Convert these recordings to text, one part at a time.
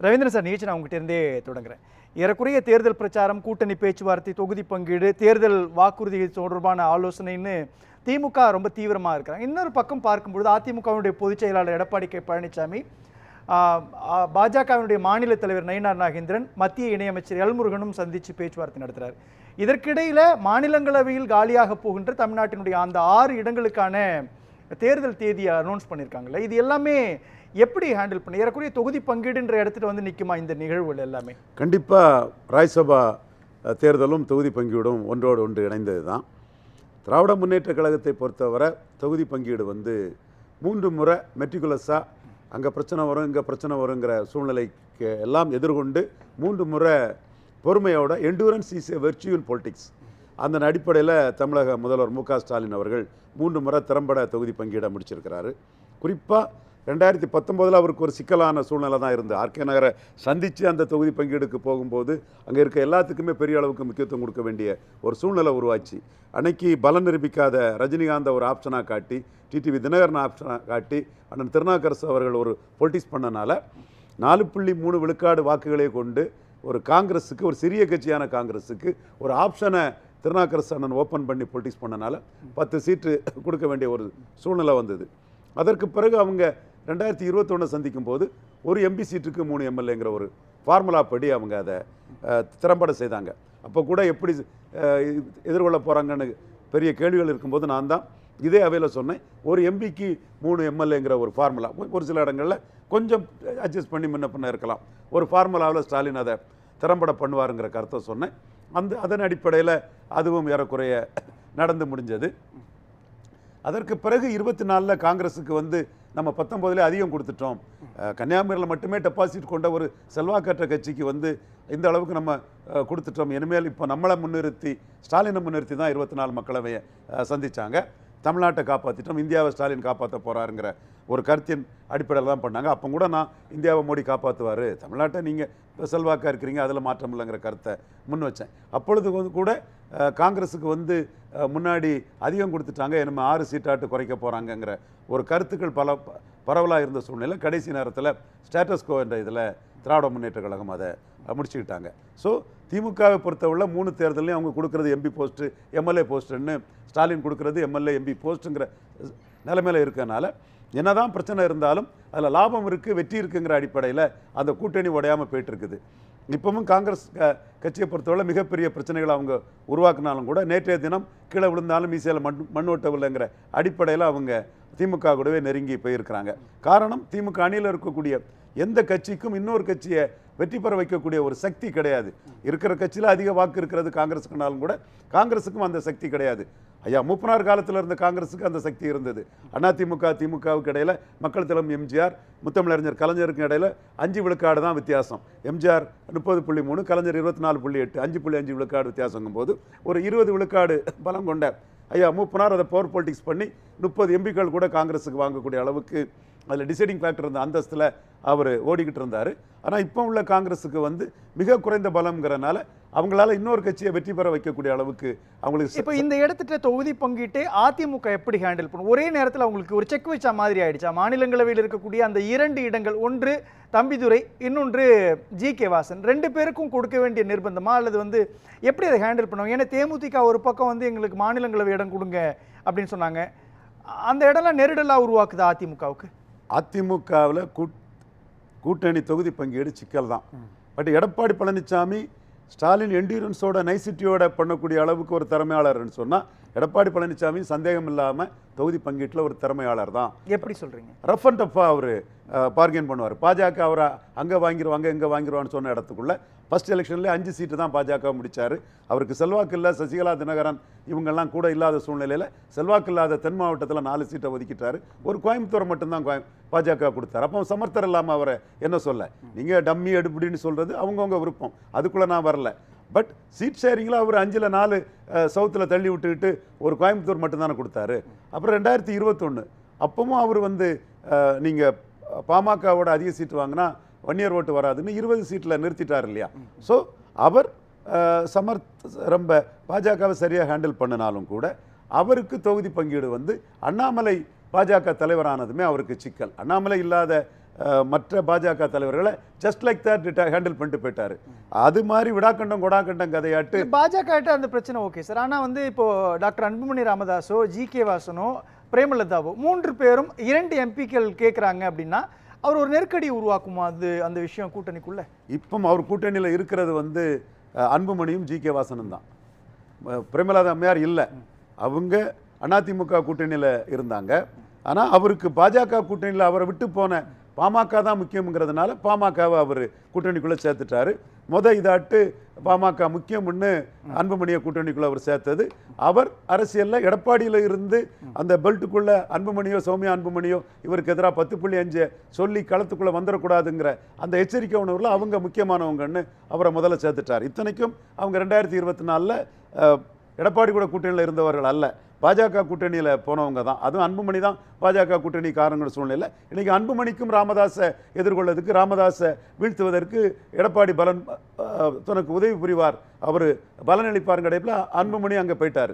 Ravindran sir, நிகழ்ச்சி நான் உங்ககிட்ட இருந்தே தொடங்குறேன். ஏறக்குறைய தேர்தல் பிரச்சாரம், கூட்டணி பேச்சுவார்த்தை, தொகுதி பங்கீடு, தேர்தல் வாக்குறுதி தொடர்பான ஆலோசனைன்னு திமுக ரொம்ப தீவிரமாக இருக்கிறாங்க. இன்னொரு பக்கம் பார்க்கும்பொழுது அதிமுகவினுடைய பொதுச் செயலாளர் எடப்பாடி கே பழனிசாமி, பாஜகவினுடைய மாநில தலைவர் நயினார் நாகேந்திரன், மத்திய இணையமைச்சர் எல்முருகனும் சந்தித்து பேச்சுவார்த்தை நடத்துகிறார். இதற்கிடையில் மாநிலங்களவையில் காலியாக போகின்ற தமிழ்நாட்டினுடைய அந்த 6 இடங்களுக்கான தேர்தல் தேதியை அனௌன்ஸ் பண்ணியிருக்காங்கல்ல, இது எல்லாமே எப்படி ஹேண்டில் பண்ணி ஏறக்குறைய தொகுதி பங்கீடுன்ற இடத்துல வந்து நிற்குமா இந்த நிகழ்வுகள் எல்லாமே? கண்டிப்பாக ராஜ்யசபா தேர்தலும் தொகுதி பங்கீடும் ஒன்றோடு ஒன்று இணைந்தது தான். திராவிட முன்னேற்ற கழகத்தை பொறுத்தவரை தொகுதி பங்கீடு வந்து 3 முறை மெட்டிகுலஸாக அங்கே பிரச்சனை வரும் இங்கே பிரச்சனை வருங்கிற சூழ்நிலைக்கு எல்லாம் எதிர்கொண்டு 3 முறை பொறுமையோட endurance is a virtual politics அந்த அடிப்படையில் தமிழக முதல்வர் மு க ஸ்டாலின் அவர்கள் 3 முறை திறம்பட தொகுதி பங்கீடை முடிச்சிருக்கிறாரு. குறிப்பாக 2019 அவருக்கு ஒரு சிக்கலான சூழ்நிலை தான் இருந்தது. ஆர்கே நகரை சந்தித்து அந்த தொகுதி பங்கீடுக்கு போகும்போது அங்கே இருக்க எல்லாத்துக்குமே பெரிய அளவுக்கு முக்கியத்துவம் கொடுக்க வேண்டிய ஒரு சூழ்நிலை உருவாச்சு. அன்னைக்கு பலம் நிரூபிக்காத ரஜினிகாந்த் ஒரு ஆப்ஷனாக காட்டி, டிடிவி தினகரன் ஆப்ஷனாக காட்டி, அண்ணன் திருநாக்கரசு அவர்கள் ஒரு பொலிட்டிக்ஸ் பண்ணனால 4.3 விழுக்காடு வாக்குகளை கொண்டு ஒரு காங்கிரஸுக்கு, ஒரு சிறிய கட்சியான காங்கிரஸுக்கு ஒரு ஆப்ஷனை திருநாக்கரசு அண்ணன் ஓப்பன் பண்ணி பொலிட்டிக்ஸ் பண்ணனால 10 சீட்டு கொடுக்க வேண்டிய ஒரு சூழ்நிலை வந்தது. அதற்கு பிறகு அவங்க 2021 சந்திக்கும் போது ஒரு எம்பி சீட்டுக்கு 3 எம்எல்ஏங்கிற ஒரு ஃபார்முலா படி அவங்க அதை திறம்பட செய்தாங்க. அப்போ கூட எப்படி எதிர்கொள்ள போகிறாங்கன்னு பெரிய கேள்விகள் இருக்கும்போது நான் தான் இதே அவையில் சொன்னேன், ஒரு எம்பிக்கு 3 எம்எல்ஏங்கிற ஒரு ஃபார்முலா ஒரு சில இடங்களில் கொஞ்சம் அட்ஜஸ்ட் பண்ணி முன்ன பின்ன இருக்கலாம், ஒரு ஃபார்முலாவில் ஸ்டாலின் அதை திறம்பட பண்ணுவாருங்கிற கருத்தை சொன்னேன். அதன் அடிப்படையில் அதுவும் ஏறக்குறைய நடந்து முடிஞ்சது. அதற்கு பிறகு 24 காங்கிரஸுக்கு வந்து நம்ம 19 அதிகம் கொடுத்துட்டோம், கன்னியாகுமரியில் மட்டுமே டெபாசிட் கொண்ட ஒரு செல்வாக்கற்ற கட்சிக்கு வந்து இந்த அளவுக்கு நம்ம கொடுத்துட்டோம், இனிமேல் இப்போ நம்மளை முன்னிறுத்தி ஸ்டாலினை முன்னிறுத்தி தான் 24 மக்களவையை சந்தித்தாங்க. தமிழ்நாட்டை காப்பாற்றிட்டோம், இந்தியாவை ஸ்டாலின் காப்பாற்ற போகிறாருங்கிற ஒரு கருத்தின் அடிப்படையில் தான் பண்ணாங்க. அப்போ கூட நான் இந்தியாவை மோடி காப்பாற்றுவார், தமிழ்நாட்டை நீங்கள் இப்போ செல்வாக்காக இருக்கிறீங்க, அதில் மாற்றம் இல்லைங்கிற கருத்தை முன் வச்சேன். அப்பொழுது கூட காங்கிரஸுக்கு வந்து முன்னாடி அதிகம் கொடுத்துட்டாங்க, நம்ம 6 சீட்டாட்டு குறைக்க போகிறாங்கங்கிற ஒரு கருத்துக்கள் பரவலாக இருந்த சூழ்நிலை கடைசி நேரத்தில் ஸ்டேட்டஸ் கோ என்ற இதில் திராவிட முன்னேற்ற கழகம் அதை முடிச்சுக்கிட்டாங்க. ஸோ திமுகவை பொறுத்தவரை 3 தேர்தலையும் அவங்க கொடுக்குறது எம்பி போஸ்ட்டு, எம்எல்ஏ போஸ்ட்டுன்னு, ஸ்டாலின் கொடுக்குறது எம்எல்ஏ எம்பி போஸ்ட்டுங்கிற நிலைமையில் இருக்கனால என்னதான் பிரச்சனை இருந்தாலும் அதில் லாபம் இருக்குது, வெற்றி இருக்குங்கிற அடிப்படையில் அந்த கூட்டணி உடையாமல் போயிட்டுருக்குது. இப்பவும் காங்கிரஸ் கட்சியை பொறுத்தவரை மிகப்பெரிய பிரச்சனைகளை அவங்க உருவாக்குனாலும் கூட நேற்றைய தினம் கீழே விழுந்தாலும் மீசையில் மண் ஓட்டவில்லைங்கிற அடிப்படையில் அவங்க திமுக கூடவே நெருங்கி போயிருக்கிறாங்க. காரணம், திமுக அணியில் இருக்கக்கூடிய எந்த கட்சிக்கும் இன்னொரு கட்சியை வெற்றி பெற வைக்கக்கூடிய ஒரு சக்தி கிடையாது. இருக்கிற கட்சியில் அதிக வாக்கு இருக்கிறது காங்கிரஸுக்குனாலும் கூட காங்கிரஸுக்கும் அந்த சக்தி கிடையாது. ஐயா மூப்பனார் காலத்தில் இருந்த காங்கிரஸுக்கு அந்த சக்தி இருந்தது. அதிமுக திமுகவுக்கு இடையில் மக்கள் தலைவர் எம்ஜிஆர், முத்தமிழறிஞர் கலைஞருக்கு இடையில் 5 விழுக்காடு தான் வித்தியாசம். எம்ஜிஆர் 30.3, கலைஞர் 24.8, 5.5 விழுக்காடு வித்தியாசங்கும் போது ஒரு 20 விழுக்காடு பலம் கொண்ட ஐயா மூப்பனார் அதை பவர் பொலிட்டிக்ஸ் பண்ணி 30 எம்பிக்கள் கூட காங்கிரஸுக்கு வாங்கக்கூடிய அளவுக்கு அதில் டிசைடிங் ஃபேக்டர் இருந்த அந்தஸ்தில் அவர் ஓடிக்கிட்டு இருந்தார். ஆனால் இப்போ உள்ள காங்கிரஸுக்கு வந்து மிக குறைந்த பலம்ங்கிறனால அவங்களால இன்னொரு கட்சியை வெற்றி பெற வைக்கக்கூடிய அளவுக்கு அவங்களுக்கு இப்போ இந்த இடத்துல தொகுதி பங்கீட்டை அதிமுக எப்படி ஹேண்டில் பண்ணும்? ஒரே நேரத்தில் அவங்களுக்கு ஒரு செக் வச்சா மாதிரி ஆயிடுச்சா? மாநிலங்களவையில் இருக்கக்கூடிய அந்த 2 இடங்கள், ஒன்று தம்பிதுரை, இன்னொன்று ஜி.கே. வாசன், 2 பேருக்கும் கொடுக்க வேண்டிய நிர்பந்தமா அல்லது வந்து எப்படி அதை ஹேண்டில் பண்ணுவாங்க? ஏன்னா தேமுதிக ஒரு பக்கம் வந்து எங்களுக்கு மாநிலங்களவை இடம் கொடுங்க அப்படின்னு சொன்னாங்க, அந்த இடம்லாம் நெருடலாக உருவாக்குது அதிமுகவுக்கு. அதிமுகவில் கூட்டணி தொகுதி பங்கீடு சிக்கல் தான். பட் எடப்பாடி பழனிசாமி ஸ்டாலின் எண்டூரன்ஸோட நைசிட்டியோட பண்ணக்கூடிய அளவுக்கு ஒரு திறமையாளர்னு சொன்னால் எடப்பாடி பழனிசாமி சந்தேகம் இல்லாமல் தொகுதி பங்கீட்டில் ஒரு திறமையாளர் தான். எப்படி சொல்கிறீங்க? ரஃப் அண்ட் டஃப்பாக அவர் பார்கெயின் பண்ணுவார். பாஜக அவரை அங்கே வாங்கிடுவாங்க இங்கே வாங்கிடுவான்னு சொன்ன இடத்துக்குள்ள ஃபர்ஸ்ட் எலெக்ஷன்லேயே 5 சீட்டு தான் பாஜக முடித்தார். அவருக்கு செல்வாக்கு இல்லை, சசிகலா தினகரன் இவங்கெல்லாம் கூட இல்லாத சூழ்நிலையில் செல்வாக்கு இல்லாத தென் மாவட்டத்தில் 4 சீட்டை ஒதுக்கிட்டார். ஒரு கோயம்புத்தூர் மட்டும்தான் பாஜக கொடுத்தார். அப்போ சமர்த்தர் இல்லாமல் அவரை என்ன சொல்ல, நீங்கள் டம்மி எடுப்படின்னு சொல்கிறது அவங்கவுங்க விருப்பம், அதுக்குள்ளே நான் வரல. பட் சீட் ஷேரிங்கில் அவர் 5ல் 4 சவுத்தில் தள்ளி விட்டுக்கிட்டு ஒரு கோயம்புத்தூர் மட்டும்தானே கொடுத்தாரு. அப்புறம் 2021 அப்பவும் அவர் வந்து நீங்கள் பாமகவோட அதிக சீட்டு வாங்கினா வன்னியர் ஓட்டு வராதுன்னு 20 சீட்டில் நிறுத்திட்டார் இல்லையா? ஸோ அவர் ரொம்ப பாஜகவை சரியாக ஹேண்டில் பண்ணினாலும் கூட அவருக்கு தொகுதி பங்கீடு வந்து அண்ணாமலை பாஜக தலைவரானதுமே அவருக்கு சிக்கல். அண்ணாமலை இல்லாத மற்ற பாஜக தலைவர்களை ஜஸ்ட் லைக் தட் ஹேண்டில் பண்ணிட்டு போயிட்டாரு. அது மாதிரி விடாக்கண்டம் கொடாக்கண்டம் கதையாட்டு பாஜக அந்த பிரச்சனை ஓகே சார். ஆனா வந்து இப்போ டாக்டர் அன்புமணி ராமதாஸோ ஜி.கே. வாசனோ பிரேமலதாவோ 3 பேரும் 2 எம்பிக்கள் கேட்குறாங்க அப்படின்னா அவர் ஒரு நெருக்கடி உருவாக்குமா அது அந்த விஷயம் கூட்டணிக்குள்ள? இப்போ அவர் கூட்டணியில் இருக்கிறது வந்து அன்புமணியும் ஜி.கே. வாசனும் தான். பிரேமலதா அம்மையார் இல்லை, அவங்க அதிமுக கூட்டணியில் இருந்தாங்க. ஆனால் அவருக்கு பாஜக கூட்டணியில் அவரை விட்டு போன பாமக தான் முக்கியங்கிறதுனால பாமகவை அவர் கூட்டணிக்குள்ளே சேர்த்துட்டாரு. இதாட்டு பாமக முக்கியம்னு அன்புமணியை கூட்டணிக்குள்ளே அவர் சேர்த்தது. அவர் அரசியலில் எடப்பாடியில் இருந்து அந்த பெல்ட்டுக்குள்ளே அன்புமணியோ சௌமியா அன்புமணியோ இவருக்கு எதிராக 10.5 சொல்லி களத்துக்குள்ளே வந்துடக்கூடாதுங்கிற அந்த எச்சரிக்கை உணர்வில் அவங்க முக்கியமானவங்கன்னு அவரை முதல்ல சேர்த்துட்டார். இத்தனைக்கும் அவங்க 2024 எடப்பாடி கூட கூட்டணியில் இருந்தவர்கள் அல்ல, பாஜக கூட்டணியில் போனவங்க தான். அதுவும் அன்புமணி தான் பாஜக கூட்டணி காரங்கிற சூழ்நிலை. இன்றைக்கி அன்புமணிக்கும் ராமதாஸை எதிர்கொள்வதற்கு, ராமதாஸை வீழ்த்துவதற்கு எடப்பாடி தனக்கு உதவி புரிவார், அவர் பலனளிப்பாருங்க கிடைப்பில் அன்புமணி அங்கே போயிட்டார்.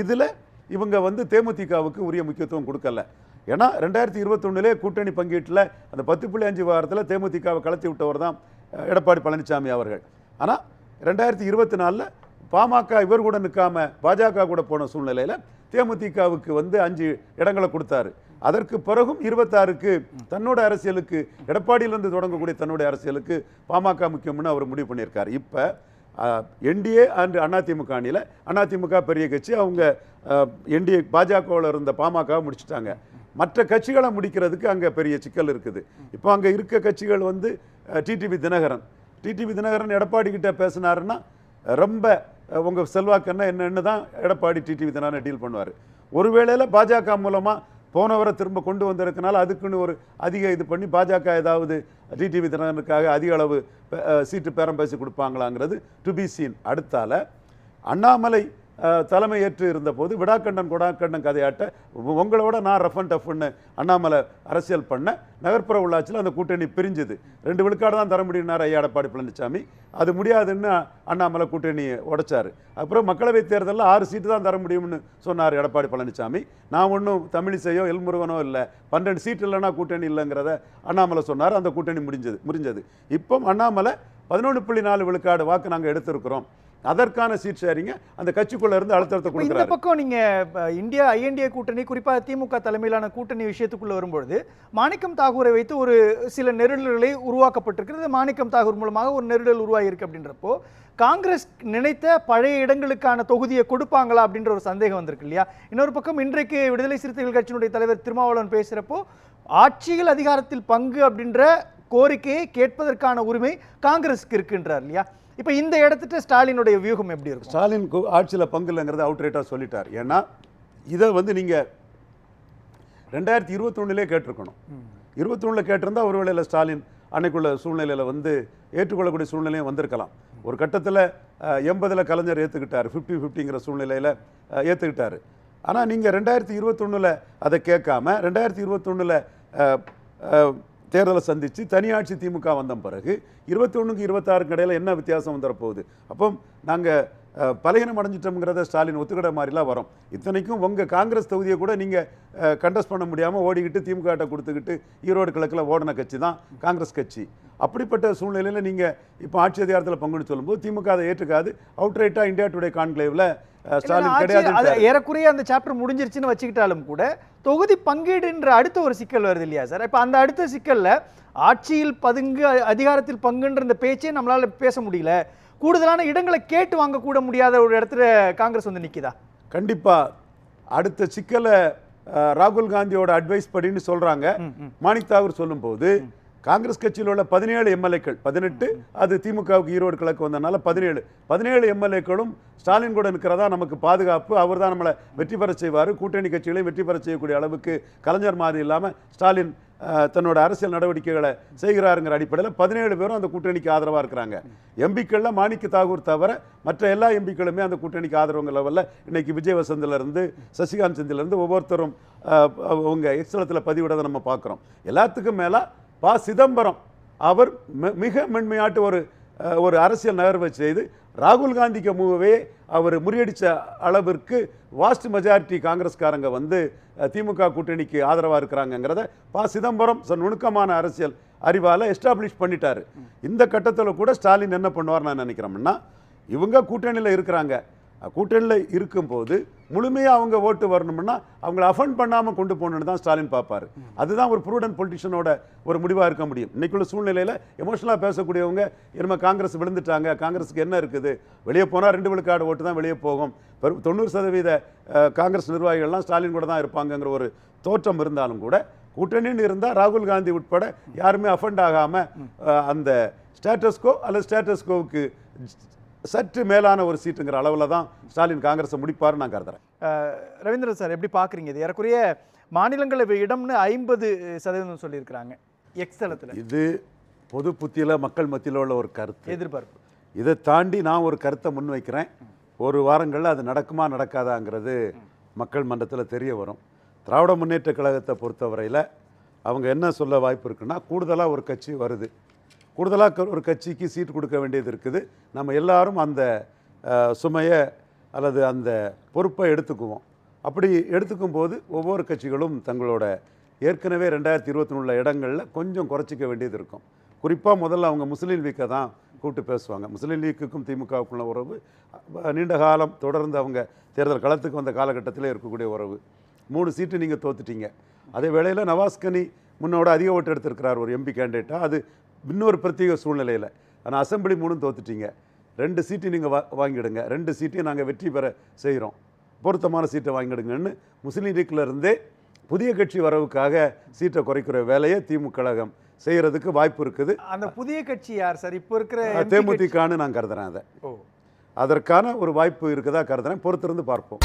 இதில் இவங்க வந்து தேமுதிகவுக்கு உரிய முக்கியத்துவம் கொடுக்கல. ஏன்னா 2021 கூட்டணி பங்கீட்டில் அந்த 10.5 வாரத்தில் தேமுதிகவை கலத்தி விட்டவர் தான் எடப்பாடி பழனிசாமி அவர்கள். ஆனால் 2024 பாமக இவர் கூட நிற்காம பாஜக கூட போன சூழ்நிலையில் தேமுதிகவுக்கு வந்து 5 இடங்களை கொடுத்தாரு. அதற்கு பிறகும் 26க்கு தன்னோட அரசியலுக்கு, எடப்பாடியிலிருந்து தொடங்கக்கூடிய தன்னுடைய அரசியலுக்கு பாமக முக்கியம்னு அவர் முடிவு பண்ணியிருக்காரு. இப்போ என்டிஏ அண்ட் அதிமுக அணியில் அதிமுக பெரிய கட்சி, அவங்க என்டிஏ பாஜகவில் இருந்த பாமக முடிச்சுட்டாங்க. மற்ற கட்சிகளை முடிக்கிறதுக்கு அங்கே பெரிய சிக்கல் இருக்குது. இப்போ அங்கே இருக்க கட்சிகள் வந்து டிடிவி தினகரன் எடப்பாடி கிட்ட பேசினாருன்னா ரொம்ப உங்கள் செல்வாக்குன்னா என்னன்னு தான் எடப்பாடி டிடிவி தினகரனை டீல் பண்ணுவார். ஒருவேளையில் பாஜக மூலமாக போனவரை திரும்ப கொண்டு வந்திருக்கனால அதுக்குன்னு ஒரு அதிக இது பண்ணி பாஜக ஏதாவது டிடிவி தினகரனுக்காக அதிக அளவு சீட்டு பேரம் பேசி கொடுப்பாங்களாங்கிறது டு பி சீன். அடுத்தால அண்ணாமலை தலைமை ஏற்று இருந்தபோது விடாக்கண்டன் கொடாக்கண்டன் கதையாட்ட உங்களோட நான் ரஃப் அண்ட் டஃப்னு அண்ணாமலை அரசியல் பண்ண நகர்ப்புற உள்ளாட்சியில் அந்த கூட்டணி பிரிஞ்சுது. 2 விழுக்காடு தான் தர முடியும்னார் ஐயா எடப்பாடி பழனிசாமி. அது முடியாதுன்னு அண்ணாமலை கூட்டணியை உடைச்சார். அப்புறம் மக்களவைத் தேர்தலில் 6 சீட்டு தான் தர முடியும்னு சொன்னார் எடப்பாடி பழனிசாமி. நான் ஒன்றும் தமிழிசையோ எல்முருகனோ இல்லை, 12 சீட்டு இல்லைன்னா கூட்டணி இல்லைங்கிறத அண்ணாமலை சொன்னார். அந்த கூட்டணி முடிஞ்சது. இப்போ அண்ணாமலை 11.4 விழுக்காடு வாக்கு நாங்கள் எடுத்திருக்கிறோம், அதற்கான சீட் ஷேரிங்க அந்த கட்சிக்குள்ள இருந்து அழுத்தத்தை கொடுக்குறாரு. இந்த பக்கம் நீங்க இந்தியா ஐஎன்டிஏ கூட்டணி, குறிப்பாக திமுக தலைமையிலான கூட்டணி விஷயத்துக்குள்ள வரும்பொழுது மாணிக்கம் தாகூரை வைத்து ஒரு சில நெருடல்களை உருவாக்கப்பட்டிருக்கிறது. மாணிக்கம் தாகூர் மூலமாக ஒரு நெருடல் உருவாகியிருக்கு. அப்படின்றப்போ காங்கிரஸ் நினைத்த பழைய இடங்களுக்கான தொகுதியை கொடுப்பாங்களா அப்படின்ற ஒரு சந்தேகம் வந்திருக்கு இல்லையா? இன்னொரு பக்கம் இன்றைக்கு விடுதலை சிறுத்தைகள் கட்சியினுடைய தலைவர் திருமாவளவன் பேசுகிறப்போ ஆட்சியில் அதிகாரத்தில் பங்கு அப்படின்ற கோரிக்கையை கேட்பதற்கான உரிமை காங்கிரஸுக்கு இருக்குன்றார் இல்லையா? இப்போ இந்த இடத்துட்டு ஸ்டாலினுடைய வியூகம் எப்படி இருக்கும்? ஸ்டாலின் ஆட்சியில் பங்கு இல்லைங்கிறத அவுட்ரேட்டாக சொல்லிட்டார். ஏன்னா இதை வந்து நீங்கள் 2021 கேட்டிருக்கணும். 21 கேட்டிருந்தா ஒரு வேளையில் ஸ்டாலின் அன்னைக்குள்ள சூழ்நிலையில் வந்து ஏற்றுக்கொள்ளக்கூடிய சூழ்நிலையும் வந்திருக்கலாம். ஒரு கட்டத்தில் 80 கலைஞர் ஏற்றுக்கிட்டார், 50-50ங்கிற சூழ்நிலையில் ஏற்றுக்கிட்டார். ஆனால் நீங்கள் 2021 அதை கேட்காம 2021 தேர்தலை சந்தித்து தனியாட்சி திமுக வந்த பிறகு 21க்கு 26க்கு இடையில் என்ன வித்தியாசம் வந்துடப்போகுது? அப்போ நாங்கள் பலகீனம் அடைஞ்சிட்டோம்ங்கிறத ஸ்டாலின் ஒத்துக்கிற மாதிரிலாம் வரும். இத்தனைக்கும் உங்கள் காங்கிரஸ் தொகுதியை கூட நீங்கள் கண்டஸ்ட் பண்ண முடியாமல் ஓடிக்கிட்டு திமுக கொடுத்துக்கிட்டு ஈரோடு கிழக்கில் ஓடின கட்சி தான் காங்கிரஸ் கட்சி. அப்படிப்பட்ட சூழ்நிலையில் நீங்கள் இப்போ ஆட்சி அதிகாரத்தில் பங்குன்னு சொல்லும்போது திமுக அதை ஏற்றுக்காது. அவுட்ரைட்டாக இந்தியா டுடே கான்க்ளேவில் ஸ்டாலின் கிடையாது. ஏறக்குறைய அந்த சாப்டர் முடிஞ்சிருச்சுன்னு வச்சுக்கிட்டாலும் கூட தொகுதி பங்கீடுன்ற அடுத்த ஒரு சிக்கல் வருது இல்லையா சார்? இப்போ அந்த அடுத்த சிக்கல்ல ஆட்சியில் பதுங்கு அதிகாரத்தில் பங்குன்ற இந்த பேச்சே நம்மளால பேச முடியல, கூடுதலான இடங்களை கேட்டு வாங்க கூட முடியாத ஒரு இடத்துல காங்கிரஸ் வந்து நிற்குதா? கண்டிப்பாக அடுத்த சிக்கலை ராகுல் காந்தியோட அட்வைஸ் படின்னு சொல்கிறாங்க. மாணிக் தாகூர் சொல்லும்போது காங்கிரஸ் கட்சியில் உள்ள 17 எம்எல்ஏக்கள், 18 அது திமுகவுக்கு ஈரோடு கிழக்கு வந்ததுனால 17 எம்எல்ஏக்களும் ஸ்டாலின் கூட இருக்கிறதா நமக்கு பாதுகாப்பு, அவர் தான் நம்மளை வெற்றி பெற செய்வார், கூட்டணி கட்சிகளையும் வெற்றி பெற செய்யக்கூடிய அளவுக்கு கலைஞர் மாதிரி இல்லாமல் ஸ்டாலின் தன்னோட அரசியல் நடவடிக்கைகளை செய்கிறாருங்கிற அடிப்படையில் 17 பேரும் அந்த கூட்டணிக்கு ஆதரவாக இருக்கிறாங்க. எம்பிக்களில் மாணிக்க தாகூர் தவிர மற்ற எல்லா எம்பிக்களுமே அந்த கூட்டணிக்கு ஆதரவுங்க லெவலில் இன்னைக்கு விஜய் வசந்திலிருந்து சசிகாந்த் செந்திலிருந்து ஒவ்வொருத்தரும் அவங்க எக்ஸலத்தில் பதிவிடதை நம்ம பார்க்குறோம். எல்லாத்துக்கும் மேலே சிதம்பரம் அவர் மிக மென்மையாட்டு ஒரு அரசியல் நகர்வை செய்து ராகுல் காந்திக்கு மூவவே அவர் முறியடித்த அளவிற்கு வாஸ்ட் மெஜாரிட்டி காங்கிரஸ்காரங்க வந்து திமுக கூட்டணிக்கு ஆதரவாக இருக்கிறாங்கங்கிறத சிதம்பரம் நுணுக்கமான அரசியல் அறிவால் எஸ்டாப்ளிஷ் பண்ணிட்டாரு. இந்த கட்டத்தில் கூட ஸ்டாலின் என்ன பண்ணுவார் நான் நினைக்கிறோம்னா, இவங்க கூட்டணியில் இருக்கிறாங்க, கூட்டணியில் இருக்கும்போது முழுமையாக அவங்க ஓட்டு வரணும்னா அவங்கள அஃபண்ட் பண்ணாமல் கொண்டு போகணுன்னு தான் ஸ்டாலின் பார்ப்பார். அதுதான் ஒரு ப்ரூடன்ட் பொலிட்டிஷனோட ஒரு முடிவாக இருக்க முடியும். இன்றைக்குள்ள சூழ்நிலையில் எமோஷனலாக பேசக்கூடியவங்க இனிமேல் காங்கிரஸ் விழுந்துட்டாங்க, காங்கிரஸுக்கு என்ன இருக்குது, வெளியே போனால் 2 விழுக்காடு ஓட்டு தான் வெளியே போகும், 90% காங்கிரஸ் நிர்வாகிகள்லாம் ஸ்டாலின் கூட தான் இருப்பாங்கங்கிற ஒரு தோற்றம் இருந்தாலும் கூட கூட்டணின்னு இருந்தால் ராகுல் காந்தி உட்பட யாருமே அஃபண்ட் ஆகாமல் அந்த ஸ்டேட்டஸ்கோ அல்லது ஸ்டேட்டஸ்கோவுக்கு சற்று மேலான ஒரு சீட்டுங்கிற அளவில் தான் ஸ்டாலின் காங்கிரஸை முடிப்பார் நான் கருதுறேன். ரவீந்திரன் சார் எப்படி பார்க்குறீங்க? இது ஏறக்குறைய மாநிலங்களவை இடம்னு 50% சொல்லியிருக்கிறாங்க எக்ஸ்தலத்தில். இது பொது புத்தியில் மக்கள் மத்தியில் உள்ள ஒரு கருத்து, எதிர்பார்ப்பு. இதை தாண்டி நான் ஒரு கருத்தை முன்வைக்கிறேன். ஒரு வாரங்களில் அது நடக்குமா நடக்காதாங்கிறது மக்கள் மன்றத்தில் தெரிய வரும். திராவிட முன்னேற்ற கழகத்தை பொறுத்தவரையில் அவங்க என்ன சொல்ல வாய்ப்பு இருக்குன்னா, கூடுதலாக ஒரு கட்சி வருது, கூடுதலாக ஒரு கட்சிக்கு சீட் கொடுக்க வேண்டியது இருக்குது, நம்ம எல்லாரும் அந்த சுமையை அல்லது அந்த பொறுப்பை எடுத்துக்குவோம். அப்படி எடுத்துக்கும் போது ஒவ்வொரு கட்சிகளும் தங்களோட ஏற்கனவே 2023 இடங்களில் கொஞ்சம் குறைச்சிக்க வேண்டியது இருக்கும். குறிப்பாக முதல்ல அவங்க முஸ்லீம் லீக்கை தான் கூப்பிட்டு பேசுவாங்க. முஸ்லீம் லீக்குக்கும் திமுகவுக்குள்ள உறவு நீண்ட காலம் தொடர்ந்து அவங்க தேர்தல் களத்துக்கு வந்த காலகட்டத்தில் இருக்கக்கூடிய உறவு. 3 சீட்டு நீங்கள் தோத்துட்டீங்க. அதே வேளையில் நவாஸ்கனி முன்னோட அதிக ஓட்டு எடுத்திருக்கிறார் ஒரு எம்பி கேண்டிடேட்டாக, அது இன்னொரு பிரத்யேக சூழ்நிலையில். ஆனால் அசம்பிளி 3 தோத்துட்டீங்க, 2 சீட்டு நீங்கள் வாங்கிடுங்க, 2 சீட்டையும் நாங்கள் வெற்றி பெற செய்கிறோம், பொருத்தமான சீட்டை வாங்கிடுங்கன்னு முஸ்லீம் லீக்கில் இருந்தே புதிய கட்சி வரவுக்காக சீட்டை குறைக்கிற வேலையை திமுக கழகம் செய்கிறதுக்கு வாய்ப்பு இருக்குது. அந்த புதிய கட்சி யார் சார்? இப்போ இருக்கிற தேமுதிகன்னு நான் கருதுறேன். அதை அதற்கான ஒரு வாய்ப்பு இருக்குதா கருதுறேன். பொறுத்திருந்து பார்ப்போம்.